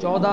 14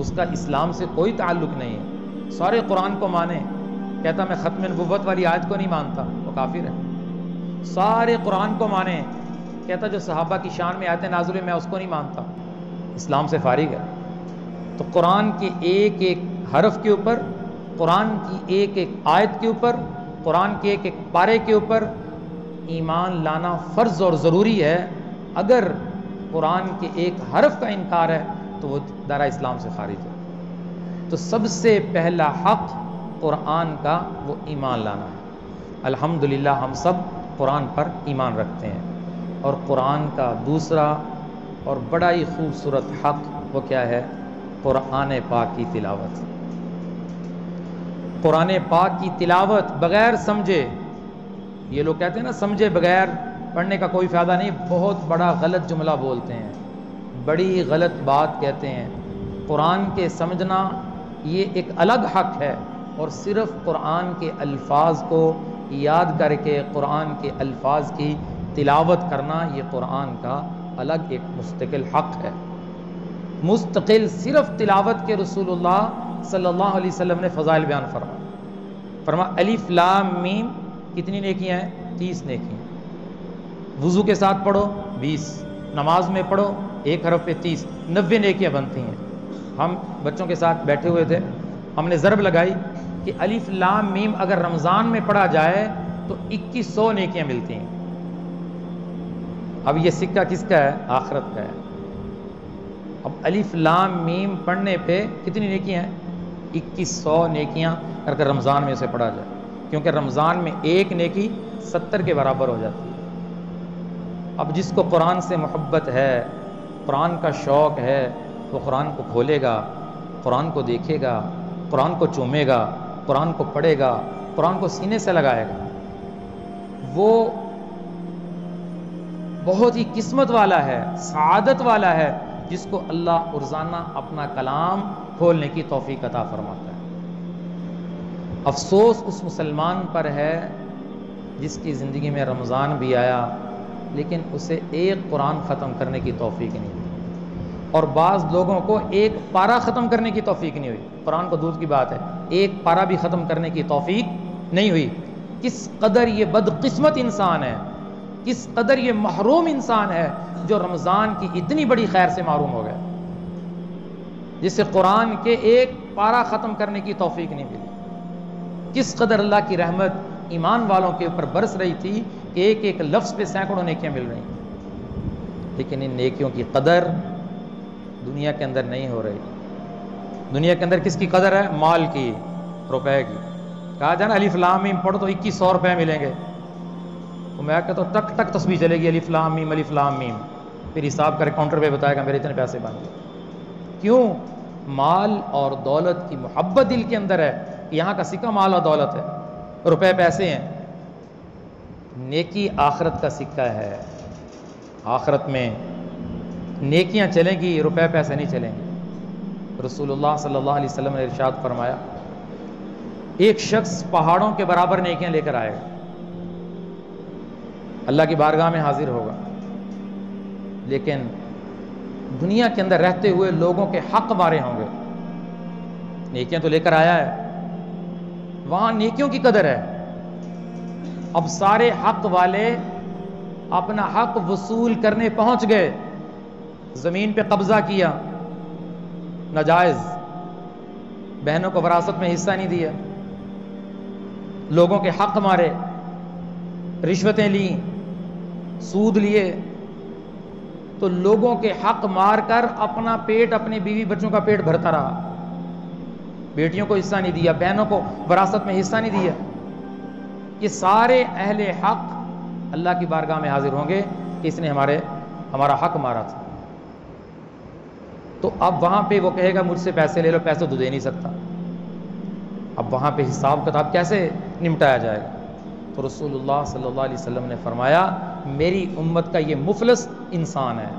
اس کا اسلام سے کوئی تعلق نہیں ہے. سارے قرآن کو مانے، کہتا میں ختم نبوت والی آیت کو نہیں مانتا، وہ کافر ہے. سارے قرآن کو مانے، کہتا جو صحابہ کی شان میں آیتیں نازل ہوئی میں اس کو نہیں مانتا، اسلام سے فارغ ہے. تو قرآن کے ایک ایک حرف کے اوپر، قرآن کی ایک ایک آیت کے اوپر، قرآن کے ایک ایک پارے کے اوپر ایمان لانا فرض اور ضروری ہے. اگر قرآن کے ایک حرف کا انکار ہے تو وہ دائرہ اسلام سے خارج ہے. تو سب سے پہلا حق قرآن کا وہ ایمان لانا ہے. الحمدللہ ہم سب قرآن پر ایمان رکھتے ہیں. اور قرآن کا دوسرا اور بڑا ہی خوبصورت حق وہ کیا ہے؟ قرآن پاک کی تلاوت. قرآن پاک کی تلاوت بغیر سمجھے، یہ لوگ کہتے ہیں نا سمجھے بغیر پڑھنے کا کوئی فائدہ نہیں، بہت بڑا غلط جملہ بولتے ہیں، بڑی غلط بات کہتے ہیں. قرآن کے سمجھنا یہ ایک الگ حق ہے، اور صرف قرآن کے الفاظ کو یاد کر کے قرآن کے الفاظ کی تلاوت کرنا یہ قرآن کا الگ ایک مستقل حق ہے. مستقل صرف تلاوت کے رسول اللہ صلی اللہ علیہ وسلم نے فضائل بیان فرما الف لام میم کتنی نیکیاں ہیں؟ 30 نیکیاں. وضو کے ساتھ پڑھو 20، نماز میں پڑھو ایک حرف پہ 30، 90 نیکیاں بنتی ہیں. ہم بچوں کے ساتھ بیٹھے ہوئے تھے، ہم نے ضرب لگائی کہ الف لام میم اگر رمضان میں پڑھا جائے تو 2100 نیکیاں ملتی ہیں. اب یہ سکہ کس کا ہے؟ آخرت کا ہے. اب الف لام میم پڑھنے پہ کتنی نیکیاں ہیں؟ 2100 نیکیاں اگر رمضان میں اسے پڑھا جائے، کیونکہ رمضان میں ایک نیکی 70 کے برابر ہو جاتی ہے. اب جس کو قرآن سے محبت ہے، قرآن کا شوق ہے، وہ قرآن کو کھولے گا، قرآن کو دیکھے گا، قرآن کو چومے گا، قرآن کو پڑھے گا، قرآن کو سینے سے لگائے گا. وہ بہت ہی قسمت والا ہے، سعادت والا ہے، جس کو اللہ روزانہ اپنا کلام کھولنے کی توفیق عطا فرماتا ہے. افسوس اس مسلمان پر ہے جس کی زندگی میں رمضان بھی آیا لیکن اسے ایک قرآن ختم کرنے کی توفیق نہیں ہوئی، اور بعض لوگوں کو ایک پارہ ختم کرنے کی توفیق نہیں ہوئی. قرآن کو دودھ کی بات ہے، ایک پارہ بھی ختم کرنے کی توفیق نہیں ہوئی. کس قدر یہ بدقسمت انسان ہے، کس قدر یہ محروم انسان ہے جو رمضان کی اتنی بڑی خیر سے محروم ہو گیا، جسے قرآن کے ایک پارہ ختم کرنے کی توفیق نہیں ملی. کس قدر اللہ کی رحمت ایمان والوں کے اوپر برس رہی تھی کہ ایک ایک لفظ پہ سینکڑوں نیکیاں مل رہی ہیں، لیکن ان نیکیوں کی قدر دنیا کے اندر نہیں ہو رہی. دنیا کے اندر کس کی قدر ہے؟ مال کی، روپے کی. کہا جائے نا الف لام میم پڑھو تو 2100 روپے ملیں گے، تو میں کہتا ہوں ٹک ٹک تسبیح چلے گی الف لام میم الف لام میم، پھر حساب کر کاؤنٹر پہ بتائے گا میرے اتنے پیسے بن گئے. کیوں؟ مال اور دولت کی محبت دل کے اندر ہے. یہاں کا سکہ مال اور دولت ہے، روپے پیسے ہیں. نیکی آخرت کا سکہ ہے. آخرت میں نیکیاں چلیں گی، روپے پیسے نہیں چلیں گے. رسول اللہ صلی اللہ علیہ وسلم نے ارشاد فرمایا ایک شخص پہاڑوں کے برابر نیکیاں لے کر آئے گا، اللہ کی بارگاہ میں حاضر ہوگا، لیکن دنیا کے اندر رہتے ہوئے لوگوں کے حق مارے ہوں گے. نیکیاں تو لے کر آیا ہے، وہاں نیکیوں کی قدر ہے. اب سارے حق والے اپنا حق وصول کرنے پہنچ گئے، زمین پہ قبضہ کیا، ناجائز، بہنوں کو وراثت میں حصہ نہیں دیا، لوگوں کے حق مارے، رشوتیں لیں، سود لیے. تو لوگوں کے حق مار کر اپنا پیٹ، اپنے بیوی بچوں کا پیٹ بھرتا رہا، بیٹیوں کو حصہ نہیں دیا، بہنوں کو وراثت میں حصہ نہیں دیا. یہ سارے اہل حق اللہ کی بارگاہ میں حاضر ہوں گے کہ اس نے ہمارا حق مارا تھا. تو اب وہاں پہ وہ کہے گا مجھ سے پیسے لے لو، پیسے تو دے نہیں سکتا. اب وہاں پہ حساب کتاب کیسے نمٹایا جائے گا؟ تو رسول اللہ صلی اللہ علیہ وسلم نے فرمایا میری امت کا یہ مفلس انسان ہے.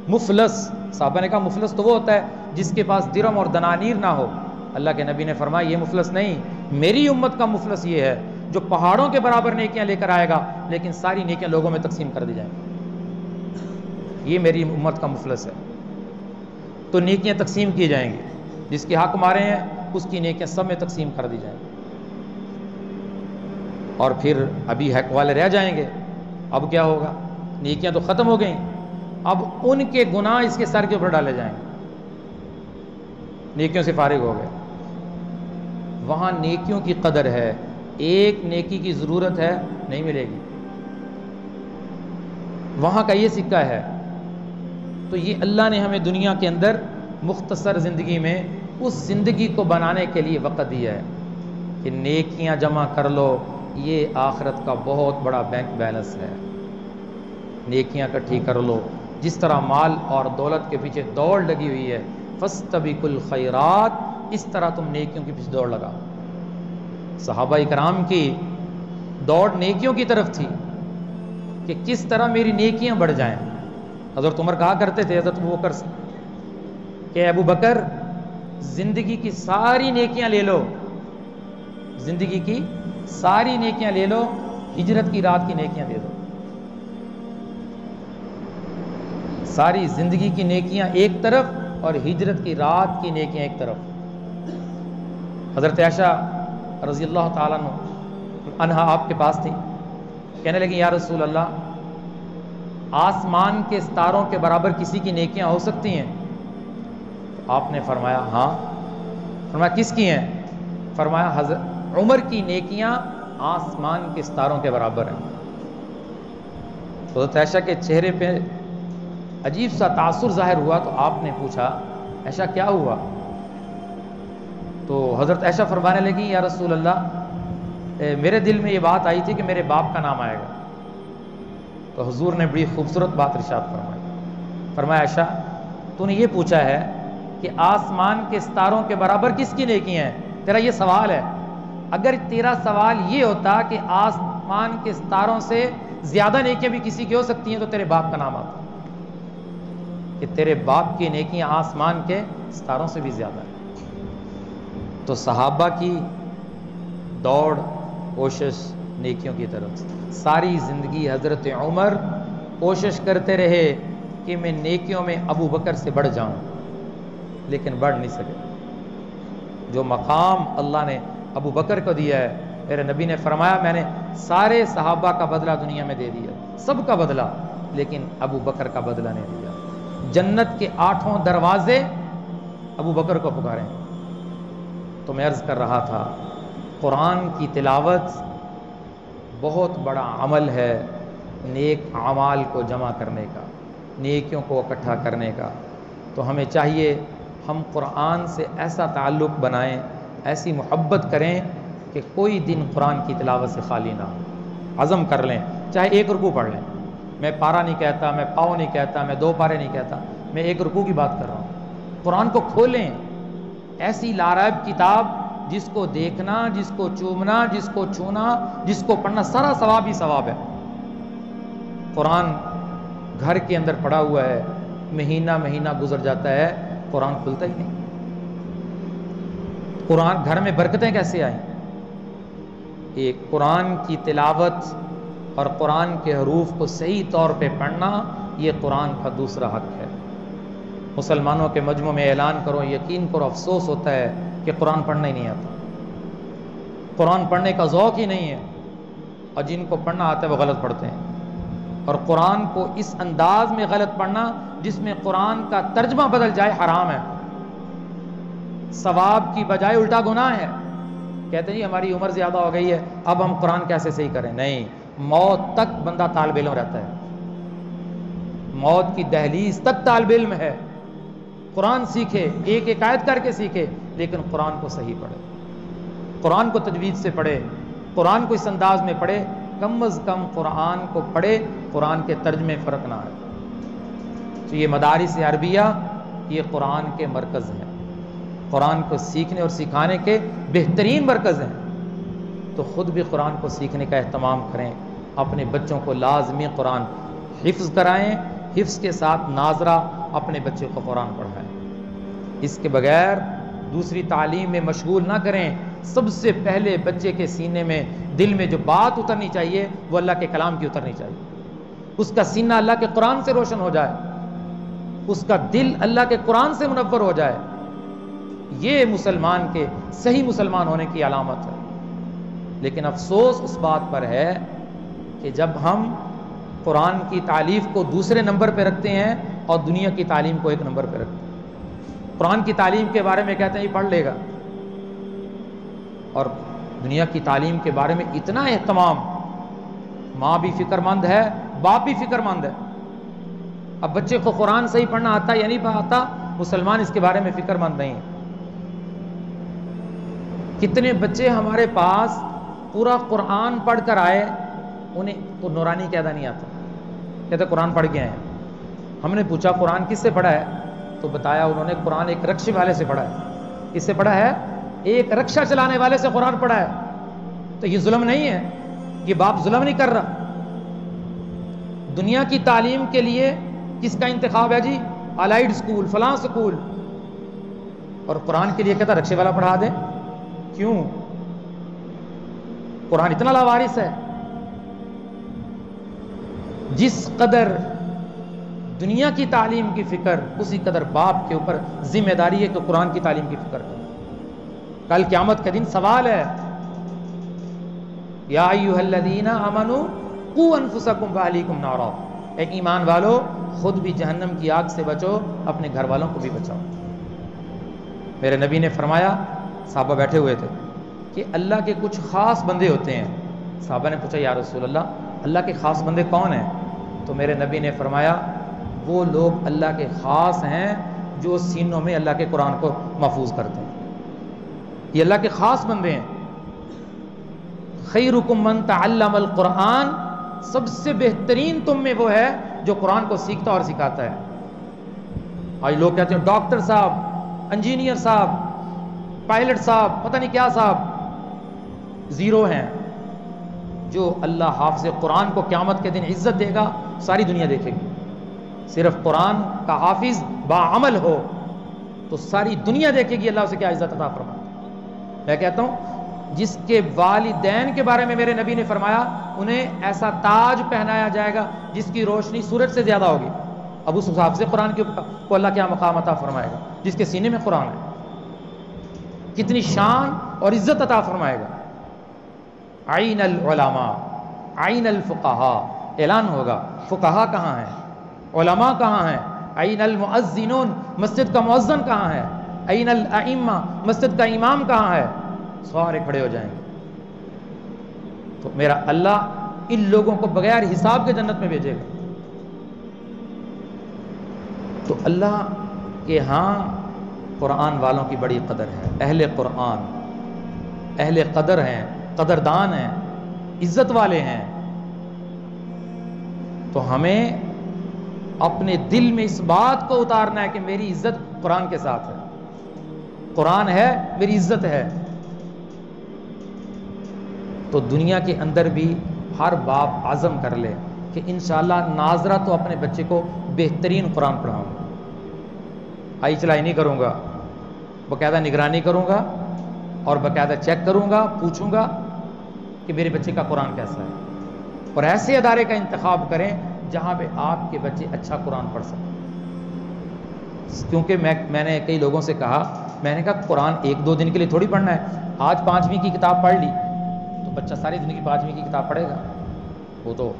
مفلس، صحابہ نے کہا مفلس تو وہ ہوتا ہے جس کے پاس درم اور دنانیر نہ ہو. اللہ کے نبی نے فرمایا یہ مفلس نہیں، میری امت کا مفلس یہ ہے جو پہاڑوں کے برابر نیکیاں لے کر آئے گا لیکن ساری نیکیاں لوگوں میں تقسیم کر دی جائیں. یہ میری امت کا مفلس ہے. تو نیکیاں تقسیم کی جائیں گی، جس کے حق مارے ہیں اس کی نیکیاں سب میں تقسیم کر دی جائیں گی، اور پھر ابھی حق والے رہ جائیں گے۔ اب کیا ہوگا؟ نیکیاں تو ختم ہو گئیں، اب ان کے گناہ اس کے سر کے اوپر ڈالے جائیں گے، نیکیوں سے فارغ ہو گئے۔ وہاں نیکیوں کی قدر ہے، ایک نیکی کی ضرورت ہے، نہیں ملے گی، وہاں کا یہ سکہ ہے۔ تو یہ اللہ نے ہمیں دنیا کے اندر مختصر زندگی میں اس زندگی کو بنانے کے لیے وقت دیا ہے کہ نیکیاں جمع کر لو، یہ آخرت کا بہت بڑا بینک بیلنس ہے۔ نیکیاں اکٹھی کر لو، جس طرح مال اور دولت کے پیچھے دوڑ لگی ہوئی ہے، فاستبقوا الخیرات، اس طرح تم نیکیوں کے پیچھے دوڑ لگا۔ صحابہ کرام کی دوڑ نیکیوں کی طرف تھی کہ کس طرح میری نیکیاں بڑھ جائیں۔ حضرت عمر کہا کرتے تھے حضرت ابو بکر سے کہ ابو بکر زندگی کی ساری نیکیاں لے لو، زندگی کی ساری نیکیاں لے لو، ہجرت کی رات کی نیکیاں دے دو۔ ساری زندگی کی نیکیاں ایک طرف اور ہجرت کی رات کی نیکیاں ایک طرف۔ حضرت عائشہ رضی اللہ تعالیٰ عنہا آپ کے پاس تھی، کہنے لگی یا رسول اللہ، آسمان کے ستاروں کے برابر کسی کی نیکیاں ہو سکتی ہیں؟ تو آپ نے فرمایا ہاں۔ فرمایا کس کی ہیں؟ فرمایا حضرت عمر کی نیکیاں آسمان کے ستاروں کے برابر ہیں۔ حضرت عائشہ کے چہرے پہ عجیب سا تاثر ظاہر ہوا، تو آپ نے پوچھا عائشہ کیا ہوا؟ تو حضرت عائشہ فرمانے لگی یا رسول اللہ، میرے دل میں یہ بات آئی تھی کہ میرے باپ کا نام آئے گا۔ تو حضور نے بڑی خوبصورت بات ارشاد فرمائی، فرمایا عائشہ تو نے یہ پوچھا ہے کہ آسمان کے ستاروں کے برابر کس کی نیکیاں ہیں؟ تیرا یہ سوال ہے۔ اگر تیرا سوال یہ ہوتا کہ آسمان کے ستاروں سے زیادہ نیکیاں بھی کسی کی ہو سکتی ہیں تو تیرے باپ کا نام آتا کہ تیرے باپ کی نیکیاں آسمان کے ستاروں سے بھی زیادہ ہیں۔ تو صحابہ کی دوڑ کوشش نیکیوں کی طرف، ساری زندگی حضرت عمر کوشش کرتے رہے کہ میں نیکیوں میں ابو بکر سے بڑھ جاؤں، لیکن بڑھ نہیں سکے۔ جو مقام اللہ نے ابو بکر کو دیا ہے، میرے نبی نے فرمایا میں نے سارے صحابہ کا بدلہ دنیا میں دے دیا، سب کا بدلہ، لیکن ابو بکر کا بدلہ نہیں دیا۔ جنت کے 8 دروازے ابو بکر کو پکارے۔ تو میں عرض کر رہا تھا قرآن کی تلاوت بہت بڑا عمل ہے، نیک اعمال کو جمع کرنے کا، نیکیوں کو اکٹھا کرنے کا۔ تو ہمیں چاہیے ہم قرآن سے ایسا تعلق بنائیں، ایسی محبت کریں کہ کوئی دن قرآن کی تلاوت سے خالی نہ ہو۔ عزم کر لیں، چاہے 1 رکوع پڑھ لیں، میں پارا نہیں کہتا، میں پاؤ نہیں کہتا، میں 2 پارے نہیں کہتا، میں 1 رکوع کی بات کر رہا ہوں۔ قرآن کو کھولیں، ایسی لارب کتاب جس کو دیکھنا، جس کو چومنا، جس کو چھونا، جس کو پڑھنا سارا ثواب ہی ثواب ہے۔ قرآن گھر کے اندر پڑا ہوا ہے، مہینہ مہینہ گزر جاتا ہے، قرآن کھلتا ہی نہیں۔ قرآن گھر میں برکتیں کیسے آئیں؟ ایک قرآن کی تلاوت اور قرآن کے حروف کو صحیح طور پہ پڑھنا، یہ قرآن کا دوسرا حق ہے۔ مسلمانوں کے مجمع میں اعلان کرو، یقین کرو افسوس ہوتا ہے کہ قرآن پڑھنا ہی نہیں آتا، قرآن پڑھنے کا ذوق ہی نہیں ہے، اور جن کو پڑھنا آتا ہے وہ غلط پڑھتے ہیں۔ اور قرآن کو اس انداز میں غلط پڑھنا جس میں قرآن کا ترجمہ بدل جائے حرام ہے، ثواب کی بجائے الٹا گناہ ہے۔ کہتے ہیں جی ہماری عمر زیادہ ہو گئی ہے، اب ہم قرآن کیسے صحیح کریں؟ نہیں، موت تک بندہ طالب علم رہتا ہے، موت کی دہلیز تک طالب علم ہے۔ قرآن سیکھے، ایک ایک آیت کر کے سیکھے، لیکن قرآن کو صحیح پڑھے، قرآن کو تجوید سے پڑھے، قرآن کو اس انداز میں پڑھے، کم از کم قرآن کو پڑھے، قرآن کے ترجمے فرق نہ آئے۔ تو یہ مدارس عربیہ یہ قرآن کے مرکز ہیں، قرآن کو سیکھنے اور سکھانے کے بہترین مرکز ہیں۔ تو خود بھی قرآن کو سیکھنے کا اہتمام کریں، اپنے بچوں کو لازمی قرآن حفظ کرائیں، حفظ کے ساتھ ناظرہ اپنے بچے کو قرآن پڑھائیں۔ اس کے بغیر دوسری تعلیم میں مشغول نہ کریں۔ سب سے پہلے بچے کے سینے میں، دل میں جو بات اترنی چاہیے وہ اللہ کے کلام کی اترنی چاہیے، اس کا سینہ اللہ کے قرآن سے روشن ہو جائے، اس کا دل اللہ کے قرآن سے منور ہو جائے، یہ مسلمان کے صحیح مسلمان ہونے کی علامت ہے۔ لیکن افسوس اس بات پر ہے کہ جب ہم قرآن کی تعلیف کو دوسرے نمبر پہ رکھتے ہیں اور دنیا کی تعلیم کو ایک نمبر پہ رکھتے ہیں، قرآن کی تعلیم کے بارے میں کہتے ہیں یہ پڑھ لے گا، اور دنیا کی تعلیم کے بارے میں اتنا اہتمام، ماں بھی فکر مند ہے، باپ بھی فکر مند ہے۔ اب بچے کو قرآن صحیح پڑھنا آتا یا نہیں آتا، مسلمان اس کے بارے میں فکر مند نہیں ہے۔ کتنے بچے ہمارے پاس پورا قرآن پڑھ کر آئے، انہیں تو نورانی قاعدہ نہیں آتا، کہتے قرآن پڑھ کے آئے ہیں۔ ہم نے پوچھا قرآن کس سے پڑھا ہے، تو بتایا انہوں نے قرآن ایک رکشے والے سے پڑھا ہے۔ کس سے پڑھا ہے؟ ایک رکشہ چلانے والے سے قرآن پڑھا ہے۔ تو یہ ظلم نہیں ہے، یہ باپ ظلم نہیں کر رہا۔ دنیا کی تعلیم کے لیے کس کا انتخاب ہے جی؟ الائیڈ سکول، فلاں سکول، اور قرآن کے لیے کہتا رکشے والا پڑھا دے۔ کیوں؟ قرآن اتنا لاوارث ہے۔ جس قدر دنیا کی تعلیم کی فکر، اسی قدر باپ کے اوپر ذمہ داری ہے کہ قرآن کی تعلیم کی فکر کرے۔ کل قیامت کے دن سوال ہے، یا ایھا الذین آمنوا قوا انفسکم واہلیکم نارا، اے ایمان والو خود بھی جہنم کی آگ سے بچو، اپنے گھر والوں کو بھی بچاؤ۔ میرے نبی نے فرمایا، صحابہ بیٹھے ہوئے تھے، کہ اللہ کے کچھ خاص بندے ہوتے ہیں۔ صحابہ نے پوچھا یا رسول اللہ کے خاص بندے کون ہیں؟ تو میرے نبی نے فرمایا، وہ لوگ اللہ کے خاص ہیں جو سینوں میں اللہ کے قرآن کو محفوظ کرتے ہیں، یہ اللہ کے خاص بندے ہیں۔ خیرکم من تعلم القرآن، سب سے بہترین تم میں وہ ہے جو قرآن کو سیکھتا اور سکھاتا ہے۔ آج لوگ کہتے ہیں ڈاکٹر صاحب، انجینئر صاحب، پائلٹ صاحب، پتہ نہیں کیا صاحب، زیرو ہیں۔ جو اللہ حافظ قرآن کو قیامت کے دن عزت دے گا، ساری دنیا دیکھے گی۔ صرف قرآن کا حافظ باعمل ہو تو ساری دنیا دیکھے گی اللہ اسے کیا عزت عطا فرماتا ہے۔ میں کہتا ہوں جس کے والدین کے بارے میں میرے نبی نے فرمایا انہیں ایسا تاج پہنایا جائے گا جس کی روشنی سورج سے زیادہ ہوگی، اب اس حساب سے قرآن کو اللہ کیا مقام عطا فرمائے گا جس کے سینے میں قرآن ہے، کتنی شان اور عزت عطا فرمائے گا۔ عین العلماء عین الفقہاء، اعلان ہوگا فقہاء کہاں ہیں، علماء کہاں ہیں، عین المؤذنون، مسجد کا مؤذن کہاں ہے، عین الائمہ، مسجد کا امام کہاں ہے، سارے کھڑے ہو جائیں گے۔ تو میرا اللہ ان لوگوں کو بغیر حساب کے جنت میں بھیجے گا۔ تو اللہ کے ہاں قرآن والوں کی بڑی قدر ہے، اہل قرآن اہل قدر ہیں، قدردان ہیں، عزت والے ہیں۔ تو ہمیں اپنے دل میں اس بات کو اتارنا ہے کہ میری عزت قرآن کے ساتھ ہے، قرآن ہے میری عزت ہے۔ تو دنیا کے اندر بھی ہر باپ عزم کر لے کہ انشاءاللہ ناظرہ تو اپنے بچے کو بہترین قرآن پڑھاؤں گا، آئی چلائی نہیں کروں گا، باقاعدہ نگرانی کروں گا اور باقاعدہ چیک کروں گا، پوچھوں گا کہ میرے بچے کا قرآن کیسا ہے، اور ایسے ادارے کا انتخاب کریں جہاں پہ آپ کے بچے اچھا قرآن پڑھ سکیں۔ کیونکہ میں نے کئی لوگوں سے کہا، میں نے کہا قرآن ایک دو دن کے لیے تھوڑی پڑھنا ہے، آج 5ویں کی کتاب پڑھ لی تو بچہ ساری زندگی 5ویں کی کتاب پڑھے گا، وہ تو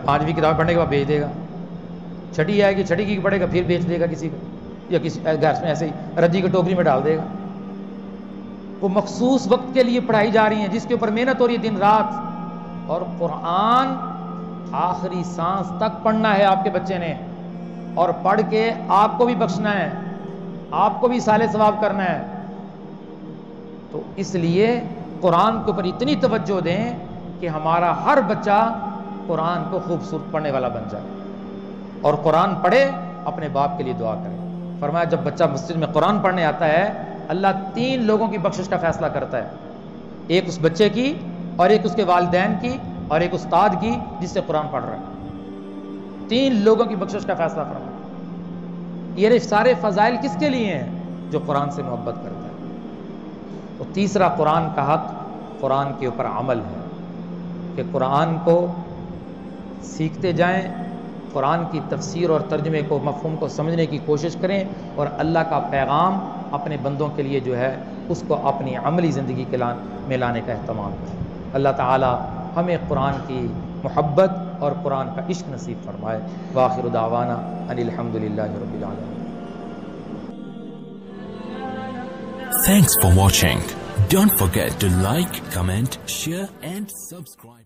5ویں کتاب پڑھنے کے بعد بیچ دے گا، چھٹی آئے گی چھٹی کی پڑھے گا پھر بیچ دے گا کسی کو، یا کسی گھر میں ایسے ہی ردی کی ٹوکری میں ڈال دے گا۔ وہ مخصوص وقت کے لیے پڑھائی جا رہی ہیں جس کے اوپر محنت ہو رہی ہے دن رات، اور قرآن آخری سانس تک پڑھنا ہے آپ کے بچے نے، اور پڑھ کے آپ کو بھی بخشنا ہے، آپ کو بھی صالح ثواب کرنا ہے۔ تو اس لیے قرآن کے اوپر اتنی توجہ دیں کہ ہمارا ہر بچہ قرآن کو خوبصورت پڑھنے والا بن جائے، اور قرآن پڑھے اپنے باپ کے لیے دعا کرے۔ فرمایا جب بچہ مسجد میں قرآن پڑھنے آتا ہے اللہ 3 لوگوں کی بخشش کا فیصلہ کرتا ہے، ایک اس بچے کی، اور ایک اس کے والدین کی، اور ایک استاد کی جس سے قرآن پڑھ رہا ہے۔ 3 لوگوں کی بخشش کا فیصلہ فرمایا۔ یہ سارے فضائل کس کے لیے ہیں؟ جو قرآن سے محبت کرتا ہے۔ تو تیسرا قرآن کا حق قرآن کے اوپر عمل ہے، کہ قرآن کو سیکھتے جائیں، قرآن کی تفسیر اور ترجمے کو، مفہوم کو سمجھنے کی کوشش کریں، اور اللہ کا پیغام اپنے بندوں کے لیے جو ہے اس کو اپنی عملی زندگی کے میں لانے کا اہتمام کریں۔ اللہ تعالی ہمیں قرآن کی محبت اور قرآن کا عشق نصیب فرمائے۔ وآخر دعوانا ان الحمد للہ رب العالمین۔ Thanks for watching. Don't forget to like, comment, share and subscribe.